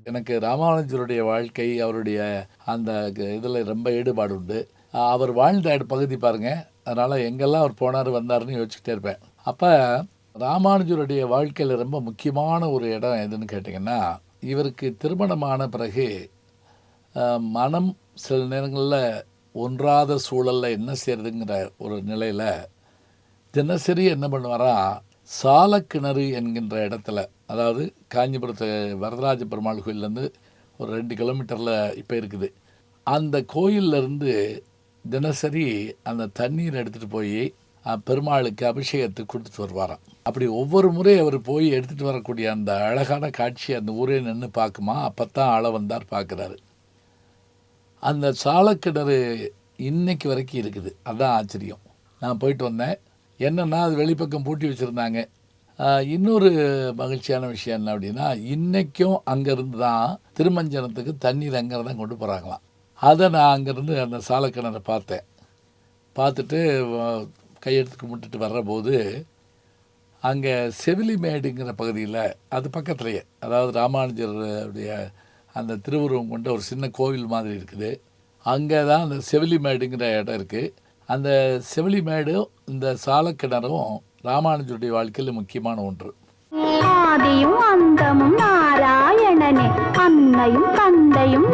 எனக்கு ராமானுஜருடைய வாழ்க்கை, அவருடைய அந்த இதில் ரொம்ப ஈடுபாடு உண்டு. அவர் வாழ்ந்த பகுதி பாருங்க. அதனால் எங்கெல்லாம் அவர் போனார் வந்தாருன்னு யோசிச்சுட்டே இருப்பேன். அப்போ ராமானுஜருடைய வாழ்க்கையில் ரொம்ப முக்கியமான ஒரு இடம் எதுன்னு கேட்டிங்கன்னா, இவருக்கு திருமணமான பிறகு மனம் சில நேரங்களில் ஒன்றாத சூழலில் என்ன செய்யறதுங்கிற ஒரு நிலையில் தினசரி என்ன பண்ணுவாராம், சாலக்கிணறு என்கின்ற இடத்துல, அதாவது காஞ்சிபுரத்து வரதராஜ பெருமாள் கோயிலேருந்து ஒரு 2 கிலோமீட்டரில் இப்போ இருக்குது. அந்த கோயிலிருந்து தினசரி அந்த தண்ணீர் எடுத்துகிட்டு போய் பெருமாளுக்கு அபிஷேகத்துக்கு கொடுத்துட்டு வருவாராம். அப்படி ஒவ்வொரு முறை அவர் போய் எடுத்துகிட்டு வரக்கூடிய அந்த அழகான காட்சி அந்த ஊரே நின்று பார்க்குமா. அப்போ தான் ஆள வந்தார் பார்க்குறாரு. அந்த சாலக்கிணறு இன்னைக்கு வரைக்கும் இருக்குது. அதுதான் ஆச்சரியம். நான் போயிட்டு வந்தேன். என்னென்னா அது வெளிப்பக்கம் பூட்டி வச்சுருந்தாங்க. இன்னொரு மகிழ்ச்சியான விஷயம் என்ன அப்படின்னா, இன்றைக்கும் அங்கேருந்து தான் திருமஞ்சனத்துக்கு தண்ணீர் அங்கேருந்து தான் கொண்டு போகிறாங்களாம். அதை நான் அங்கேருந்து அந்த சாலக்கிணறை பார்த்தேன். பார்த்துட்டு கையெடுத்து கும்பிட்டுட்டு வர்றபோது அங்கே செவிலிமேடுங்கிற பகுதியில், அது பக்கத்துலேயே, அதாவது ராமானுஜருடைய அந்த திருவுருவம் கொண்ட ஒரு சின்ன கோவில் மாதிரி இருக்குது. அங்கே தான் அந்த செவிலிமேடுங்கிற இடம் இருக்குது. அந்த செவிலிமேடும் இந்த சாலக்கிணறும் ராமானுஜருடைய வாழ்க்கையில் முக்கியமான ஒன்று. ஆதியும் அந்தமும் நாராயணனே, அன்னையும் தந்தையும்